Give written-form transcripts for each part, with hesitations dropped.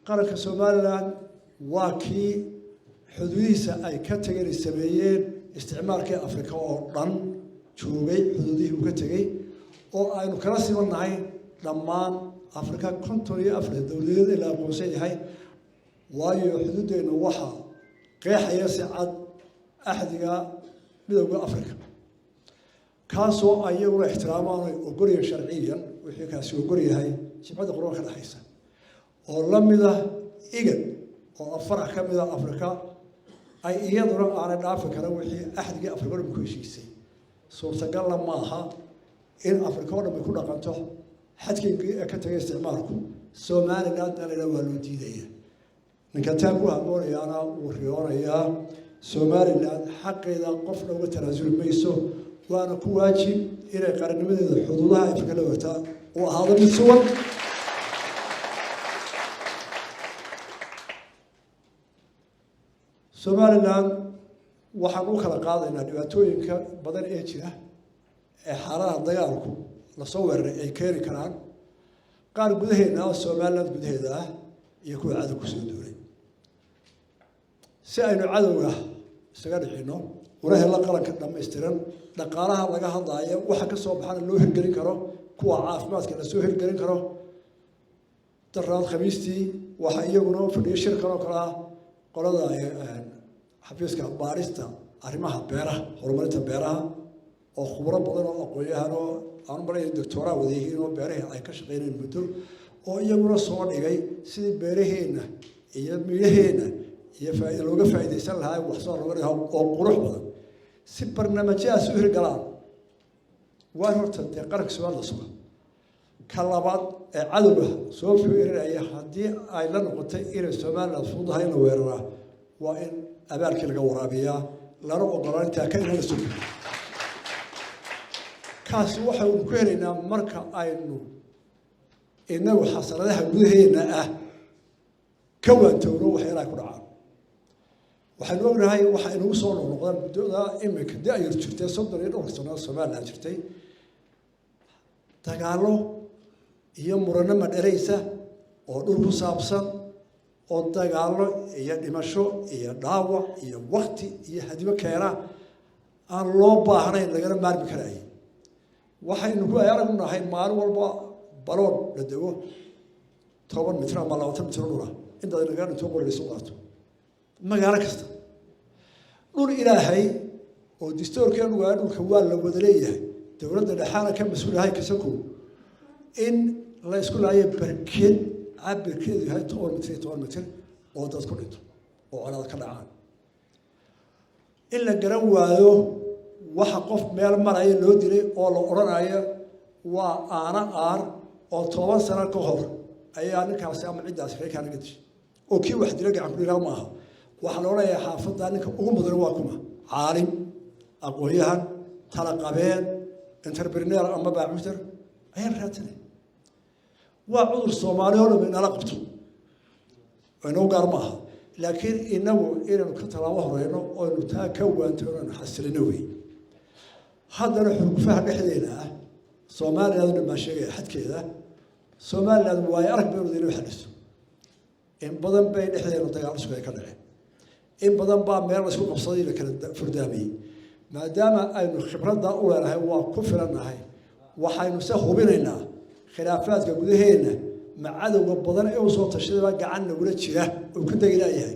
qaranka Soomaaliland waa kii xuduudihiisa ay ka tageen sameeyeen isticmaalka Afrika oo dhan joogay xuduudihii uu ka tagay oo aynu kala simannahay dhammaan Afrika konton iyo afar dawladood ilaa aqoonsan yahay waayo xuduudeena waxa qeexaya si cad axdiga midowga Afrika kaasoo ayaguna ixtiraamaan oo guriga sharciyan wixii kaasi uu guriyahay shibada qoroonka dhaxaysa oo la mid ah igad oo afar ka mid ah Afrika ay iyaduna aan dhaafi karin wixii axdiga Afrika ku heshiisay suurtagal ma aha in Afrika oo dhan ku dhaqanto xadkii ka tagay isticmaalku Soomaaliland dhalina waa loo diiday ninka taan ku haboonayana uu riyoonaya Soomaaliland xaqeeda qofna uga tanaasuli mayso waana ku waajib inay qarannimadeeda xuduudaha Afrika la wata oo ahaado mid sugan Soomaaliland waxaan u kala qaadaynaa dhibaatooyinka badan ee jira ee xaaladaha dagaalku la soo weeraray ay keeni karaan qaar gudaheena Soomaaliland gudaheeda ah iyo kuwa cadow ku soo duulay si aynu cadowga isaga dhicino waraha la qaranka dhameystiran dhaqaalaha laga hadlayo waxa ka soo baxana loo hirgelin karo kuwa caafimaadka la soo hirgelin karo daraad khamiistii waxa iyaguna fadhiyo shirkan oo kala qolada xafiiska baarista arrimaha beeraha horumarinta beeraha oo khubaro badan oo aqoonyahan oo aan maray doctorate wadayihiin oo beeraha ay ka shaqeynayaan muddo oo iyaguna soo dhigay sidii beeraheena iyo miilaheena iyo faa'iido looga faa'iideysan lahaa wax soo rogaray oo qurux badan si barnaamijyaas u hirgalaan waa horta qaranka Soomaaliland soo kalabaad ee cadowga soo fiiraya haddii ay la noqotay inay Soomaaliland fududahay la weeraraa waa in abaalkii laga waraabiyaa lana ogolaan inta ka inala soo kaasi waxa uu ku helaynaa marka aynu inagu xasaradaha gudaheena ah ka waantowno waxyaalaha ku dhacaan waxaan ognahay waxa inuu soo noqdaan muddada imika daayir jirtay 32 sano Soomaaliland jirtay dagaalo iyo murano madhalaysa oo dhul ku saabsan oo dagaalo iyo dhimasho iyo dhaawac iyo waqti iyo hadimo keena aan loo baahnayn laga maarmi karay waxaynu ku ayaragnahay maalin walba balood la dago 10 mitir ama 20 mitir dhula inta laga dhinto qorayso qaato magaalo kasta dhul ilaahay oo distoorkeenu waa dhulka waa la wada leeyahay dawladda dhaxana ka mas'uulahay kasako in la isku laayo barkeed cabirkeedu yahay 10 mitir oo dad ku dhinto oo calaad ka dhacaan in la garan waayo waxa qof meel maray loo dilay oo la oranayo waa aana aar oo 10 sano ka hor ayaa ninkaasi ama ciidaas reekan ka dishay oo kii wax dilay gacan ku dhiraa maaha waxa loo leeyahay xaafadda ninka ugu mudan waa kuma caalim aqoonyahan tala qabeen entrepreneur ama baacuutar ayaan raadsanay waa cudur Soomaali oo dhan nala qabto inuu gaar maaha laakiin inagu inuu ka talaabo horeyno oo inuu taa ka waantoona xasilino way haddana xurgufaha dhexdeena ah Soomaaliland ma sheegay xadkeeda Soomaaliland waa arag beeruud inuu xadiso in badan bay dhexdeena dagaal isku ka dhacay in badan baa meel isku qabsaday la kala furdaamay maadaama aynu khibradda u leeyahay waa ku filanahay waxaynu se hubinaynaa khilaafaadka gudaheena ma cadowga badan ee soo tashaday gacan nagula jira oo ku dagalayahay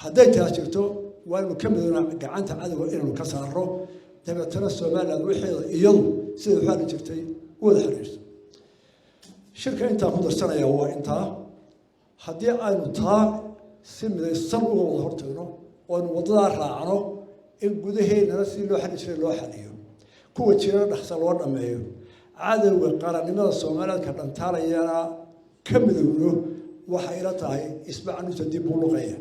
hadday taas jirto waa inuu ka midna gacanta cadowga inuu ka saaro dabeetana Soomaaliland wixii iyadu sida waxa jirtay wada xiriirsan shirka inta ku darsanaya waa inta haddii aynu taa si midaysan uga wada hortagno oo wadada raacno in gudaheena si loo xiriiray loo xaliyo kuwa jira dhaxsa loo dhameeyo cadowga qaranimada Soomaaliland ka dhantaalayana ka midowno waxa ila tahay isbacnu dib u luqaya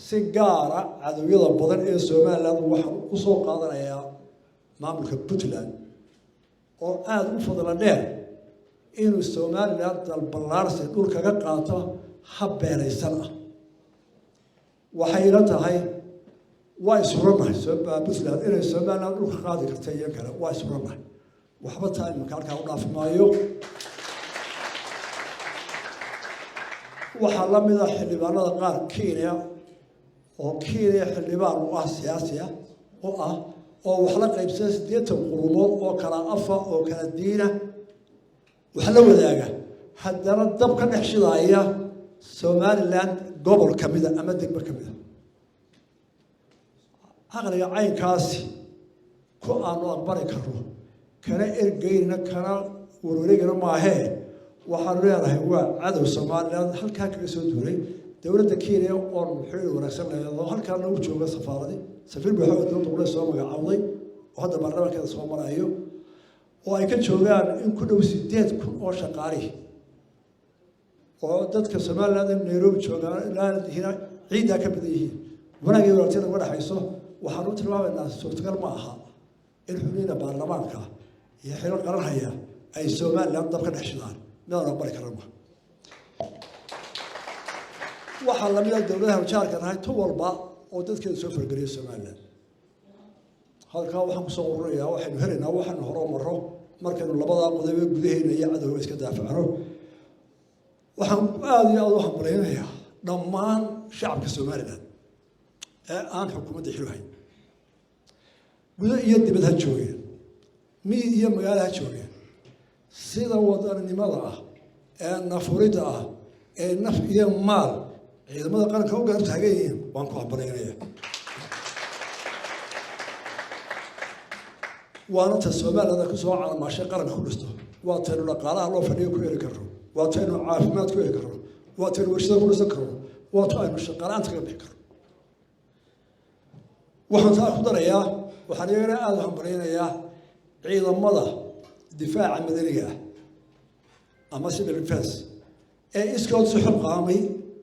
si gaar ah cadowyada badan ee Soomaaliland waxa u soo qaadanaya maamulka Puntland oo aad u fadlan dheer inuu Soomaaliland dal ballaarsi dhulka ka qaato habbeeraysan ah waxay ila tahay waa suranahay Puntland inay Soomaaliland dhulka qaadi kartay iyo kale waa suranahay waxba taa imka halka u dhaafmaayo waxaa la mid ah xildhibaanada qaar Kenya oo Kenya xildhibaan u ah siyaasiya oo wax la qaybsan 8 qurumood oo kala afa oo kala diina wax la wadaaga haddana dab ka dhex shidaya Somaliland gobol kamida ama degmo kamida aqliga caynkaasi ku aanu aqbali karno kana ergeyna kana wareegana maahe waxaan leeyahay waa cadow Somaliland halka kaga soo duulay dawladda Kenya oo muxuu wanaagsan leeyahay halka lagu joogo safaaradii safiir buu dowladda soo magacaawday oo hadda baarlamaanka soo marayo oo ay ka joogaan in ku dhow 8,000 oo shaqaale oo dadka Somaliland Nairobi joogaan ilaa ciida ka badan yihiin wanaagii waqtiga uga dhaxayso waxaan u tilmaamaynaa suurtagal ma aha in xubniina baarlamaanka iyo xilal qaran haya ay Somaliland dab ka dhexshadaan meel aan bari karno waxa la mid ah dawladaha jaarka ah to walba oo dadkeedu soo fargariyo Somaliland halka waxaan ku soo ururaya waxaan helaynaa waxaan hore maro markaynu labada qodob gudaheena iyo cadawga iska daafacno waxaan aad iyo aad u hambaleynayaa dhammaan shacabka Somaliland ee aan xukuumadda xilwayn gudaha iyo dibadda joogeen iyo magaalada joogeen sida wadanimada ah ee nafurida ah ee naf iyo maal ciidamada qaranka u gaar taagayeen waan ku hambaleynayaa waana ta Somaliland ku soo calaamaashay qaranka ku dhisto waa tan dhaqaalaha loo fadhiyo ku heli karo waa tan caafimaad ku heli karo waa tan warshado ku dhisan karo waa tan shaqaalaanta ka bixi karo waxaan ku darayaa waxaan iyagana aad u hambaleynayaa ciidamada difaaca madaniga ama civil defense ee iskood soo xilqaamay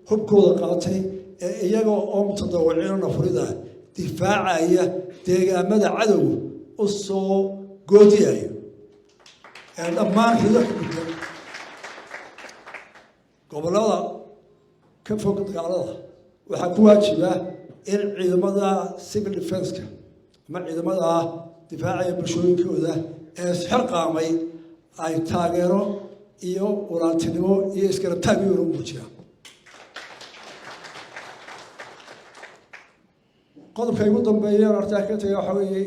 hubkooda qaatay ee iyaga oo mutadawwiciin nafrida difaacaya deegaamada cadawga u soo goodiyay ee dhammaan xididka gobolada ka fog dagaalada waxaa ku waajiba in ciidamada civil defense ma ciidamada difaaca bulshooyinkooda ee xilqaamay ay taageero iyo walaaltinimo iyo iskarabtaag u muujiyaan qodobka ugu dambeeya arrinta ka tagay waxa weeye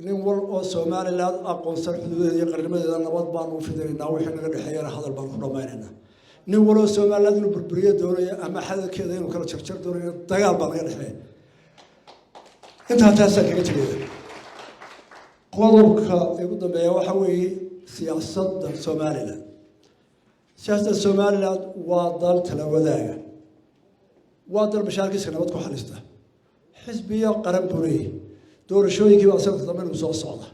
nin wal oo Somaliland aqoonsan xuduudaha iyo qarnimadeeda nabad baan u fidaynaa wixii naga dhaxeeyay hadal baan ku dhamaynayna nin wal oo Somaliland inuu burburiyo doonayo ama xadalkeeda inuu kala jarjar doonayo dagaal baan naga dhaxeeyay inta taas kaga tagay qodobka ugu dambeeya waxa weeye siyaasadda Somaliland siyaasadda Somaliland waa dal tala wadaaga waa dal mashaariicda nabad ku xalista xisbiyo qaran buray doorashooyinkii waa sanadka dambe soo socda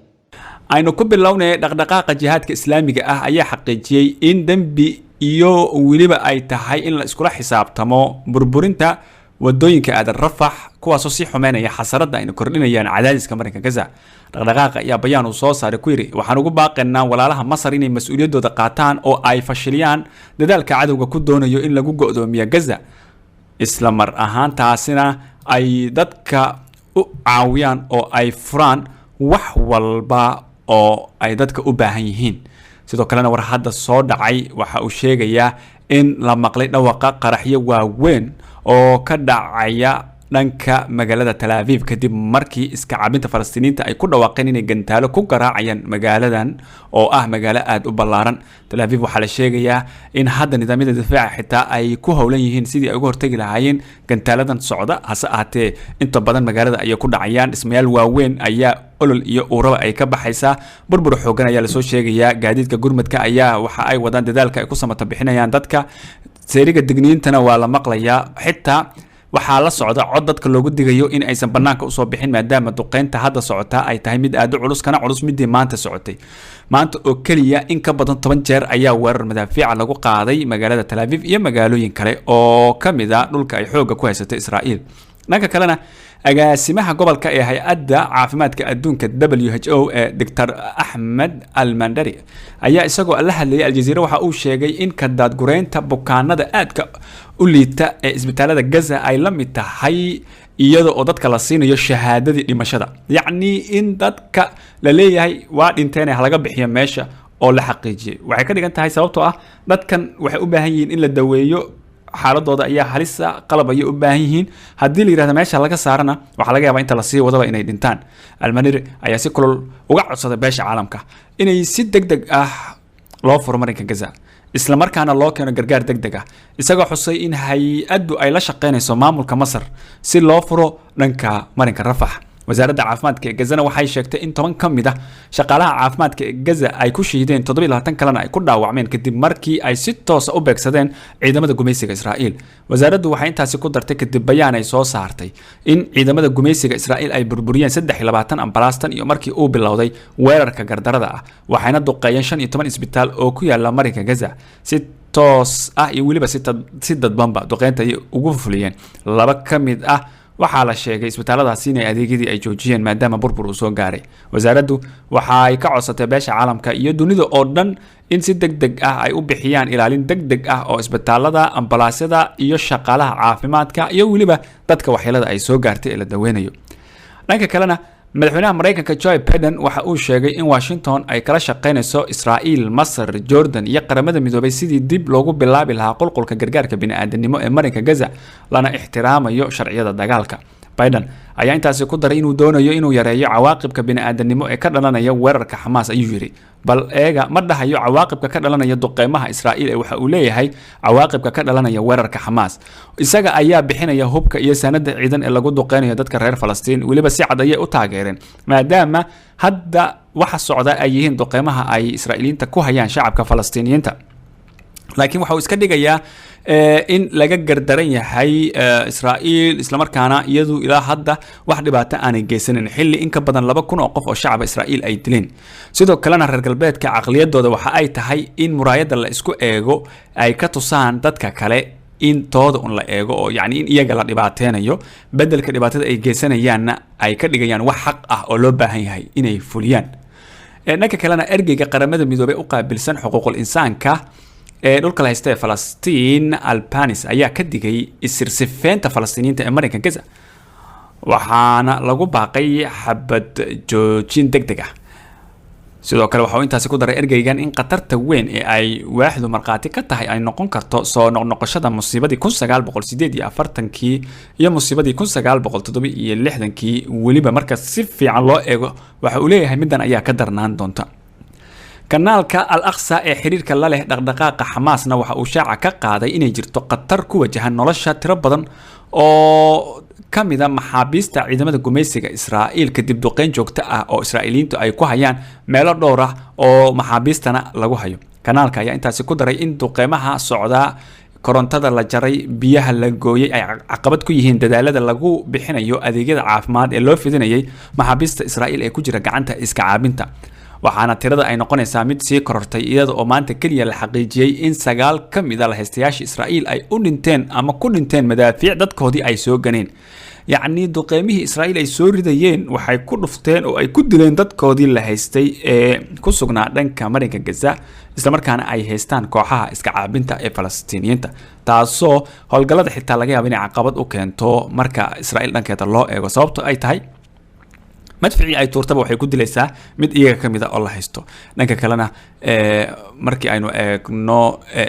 aynu ku bilownay dhaqdhaqaaqa jihaadka islaamiga ah ayaa xaqiijiyay in dambi iyo waliba ay tahay in la iskula xisaabtamo burburinta wadooyinka aadan rafax kuwaas oo si xumeynaya xasarada aynu kordhinayaan cadaadiska marinka Gaza dhaqdhaqaaqa ayaa bayaan uu soo saaray ku yiri waxaan ugu baaqaynaa walaalaha Masar inay mas'uuliyadooda qaataan oo ay fashiliyaan dadaalka cadawga ku doonayo in lagu go'doomiyo Gaza isla mar ahaan taasina ay dadka u caawiyaan oo ay furaan wax walba oo ay dadka u baahan yihiin sidoo kalena war hadda soo dhacay waxa uu sheegayaa in la maqlay dhawaqa qaraxyo waaweyn oo ka dhacaya dhanka magaalada Tel Aviv kadib markii iska cabinta Falastiiniinta ay ku dhawaaqeen inay gantaalo ku garaacayaan magaaladan oo ah magaalo aad u ballaaran Tel Aviv waxa la sheegayaa in hadda nidaamyada difaaca xitaa ay ku howlan yihiin sidii ay uga hortagi lahaayeen gantaaladan socda hase ahaatee inta badan magaalada ay ku dhacayaan dhismayaal waaweyn ayaa olol iyo uraba ay ka baxaysaa burbur xoogan ayaa la soo sheegayaa gaadiidka gurmadka ayaa waxa ay wadaan dadaalka ay ku samata bixinayaan dadka seeriga digniintana waa la maqlayaa xitaa waxaa la socda cod dadka loogu digayo in aysan banaanka u soo bixin maadaama duqeynta hadda socota ay tahay mid aad u culus kana culus midii maanta socotay maanta oo kaliya in ka badan 10 jeer ayaa weerar madaafiic lagu qaaday magaalada Tel Aviv iyo magaalooyin kale oo kamid ah dhulka ay xooga ku haysatay Israa'iil dhanka kalena agaasimaha gobolka ee hay'adda caafimaadka adduunka WHO ee Dr. Ahmed Al-Mandari ayaa isagoo la hadlayay Al Jazeera waxa uu sheegay in ka daadgureynta bukaanada aadka u liita ee isbitaalada Gaza ay la mid tahay iyadoo oo dadka la siinayo shahaadadii dhimashada yacni in dadka la leeyahay waa dhinteen laga bixiyo meesha oo la xaqiijiyay waxay ka dhigan tahay sababtoo ah dadkan waxay u baahan yihiin in la daweeyo xaaladooda ayaa halisa qalab ay u baahan yihiin haddii la yiraahdo meesha laga saarana waxa laga yaabaa inta la sii wadaba inay dhintaan. Almaniri ayaa si kulul uga codsaday beesha caalamka inay si degdeg ah loo furo marinka Gaza isla markaana loo keeno gargaar degdeg ah isagoo xusay in hay-addu ay la shaqeynayso maamulka Masar si loo furo dhanka marinka Rafah. wasaaradda caafimaadka ee Gaza waxay sheegtay in 10 ka mid ah shaqaalaha caafimaadka ee Gaza ay ku shiideen 27 kalena ay ku dhaawacmeen kadib markii ay si toos ah u beegsadeen ciidamada gumaysiga Israa'iil. wasaaraddu waxay intaasi ku dartay kadib bayaan ay soo saartay in ciidamada gumaysiga Israa'iil ay burburiyeen 23 ambalaastan iyo markii uu bilowday weerarka gardarada ah waxayna duqeeyeen 15 isbitaal oo ku yaala marinka Gaza si toos ah iyo waliba si dadbanba duqeynta ay ugu fuliyeen. laba ka mid ah waxaa la sheegay isbitaaladaasi inay adeegyadii ay joojiyeen maadaama burbur uu soo gaaray. wasaaraddu waxa ay ka codsatay beesha caalamka iyo dunida oo dhan in si degdeg ah ay u bixiyaan ilaalin degdeg ah oo isbitaalada, ambalaasyada iyo shaqaalaha caafimaadka iyo waliba dadka waxyeelada ay soo gaartay ee la daweynayo. dhanka kalena madaxweynaha Mareykanka Joe Biden waxa uu sheegay in Washington ay kala shaqeynayso Israa'iil, Masar, Jordan iyo qaramada midoobay sidii dib loogu bilaabi lahaa qulqulka gargaarka bini'aadanimo ee marinka Gaza lana ixtiraamayo sharciyada dagaalka. Biden ayaa intaasi ku daray inuu doonayo inuu yareeyo cawaaqibka bini'aadanimo ee ka dhalanaya weerarka Xamaas ayuu yiri. bal eega ma dhahayo cawaaqibka ka dhalanaya duqeymaha Israa'iil ee waxa uu leeyahay cawaaqibka ka dhalanaya weerarka Xamaas. isaga ayaa bixinaya hubka iyo sanada ciidan ee lagu duqeynayo dadka reer Falastiin waliba si cad ayay u taageereen maadaama hadda waxa socda ay yihiin duqeymaha ay Israa'iiliinta ku hayaan shacabka Falastiiniyiinta. laakiin waxa uu iska dhigayaa in laga gardaran yahay Israa'iil isla markaana iyadu ilaa hadda wax dhibaato aanay geysanin xilli in ka badan 2,000 oo qof oo shacab Israa'iil ay dileen. sidoo kalena reer galbeedka aqliyadooda waxa ay tahay in muraayada la isku eego ay ka tusaan dadka kale in tooda un la eego oo yani in iyaga la dhibaateenayo bedelka dhibaatada ay geysanayaanna ay ka dhigayaan wax xaq ah oo loo baahan yahay inay fuliyaan. dhanka kalena ergeyga qaramada midoobay u qaabilsan xuquuqul insaanka ee dhulka la haysta ee Falastiin Albanese ayaa ka digay isirsifeynta Falastiiniyiinta ee marinka Gaza waxaana lagu baaqay xabad joojin degdeg ah. sidoo kale waxa uu intaasi ku daray ergeygan in qatarta weyn ee ay waaxdu marqaati ka tahay ay noqon karto soo noqnoqoshada musiibadii 1948 iyo musiibadii 1967 waliba marka si fiican loo eego waxa uu leeyahay midan ayaa ka darnaan doonta. kanaalka Al-Aqsa ee xiriirka la leh dhaqdhaqaaqa Xamaasna waxa uu shaaca ka qaaday inay jirto qatar ku wajahan nolosha tiro badan oo kamida maxaabiista ciidamada gumaysiga Israa'iil kadib duqeyn joogto ah oo Israa'iiliintu ay ku hayaan meelo dhowr ah oo maxaabiistana lagu hayo. kanaalka ayaa intaasi ku daray in duqeymaha socda, korontada la jaray, biyaha la gooyay ay caqabad ku yihiin dadaalada lagu bixinayo adeegyada caafimaad ee loo fidinayay maxaabiista Israa'iil ee ku jira gacanta iska caabinta. waxaana tirada ay noqonaysaa mid sii korortay iyada oo maanta kaliya la xaqiijiyay in 9 ka mid ah lahaystayaasha Israa'iil ay u dhinteen ama ku dhinteen madaafiic dadkoodii ay soo ganeen. yacni duqeymihii Israa'iil ay soo ridayeen waxay ku dhufteen oo ay ku dileen dadkoodii la haystay ee ku sugnaa dhanka marinka Gaza isla markaana ay haystaan kooxaha iska caabinta ee Falastiiniyiinta taasoo howlgallada xitaa laga yaabo inay caqabad u keento marka Israa'iil dhankeeda loo eego sababto ay tahay madficii ay tuurtaba waxay ku dilaysaa mid iyaga kamid ah oo la haysto. dhanka kalena markii aynu eegno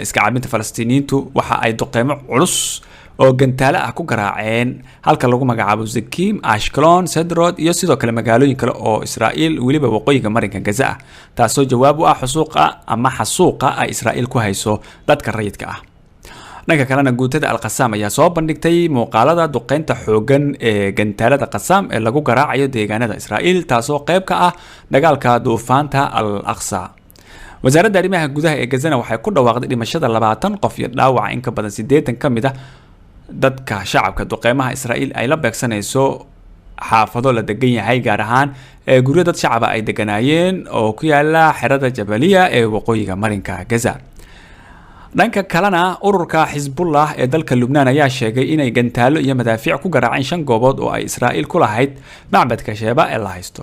iska caabinta Falastiiniyiintu waxa ay duqeymo culus oo gantaale ah ku garaaceen halka lagu magacaabo Zakim, Ashkelon, Sderot iyo sidoo kale magaalooyin kale oo Israa'iil waliba waqooyiga marinka Gaza ah taasoo jawaab u ah xasuuqa ay Israa'iil ku hayso dadka rayidka ah. dhanka kalena guutada Al-Qassam ayaa soo bandhigtay muuqaalada duqeynta xoogan ee gantaalada Qassam ee lagu garaacayo deegaanada Israa'iil taasoo qayb ka ah dagaalka duufaanta Al-Aqsa. wasaaradda arrimaha gudaha ee Gaza waxay ku dhawaaqday dhimashada 20 qof iyo dhaawaca in ka badan 80 ka mid ah dadka shacabka duqeymaha Israa'iil ay la beegsanayso xaafado la degan yahay gaar ahaan guryo dad shacab ay deganaayeen oo ku yaala xerada Jabaliya ee waqooyiga marinka Gaza. dhanka kalena ururka Xisbullah ee dalka Lubnaan ayaa sheegay inay gantaalo iyo madaafiic ku garaaceen 5 goobood oo ay Israa'iil ku lahayd macbadka Sheeba ee la haysto.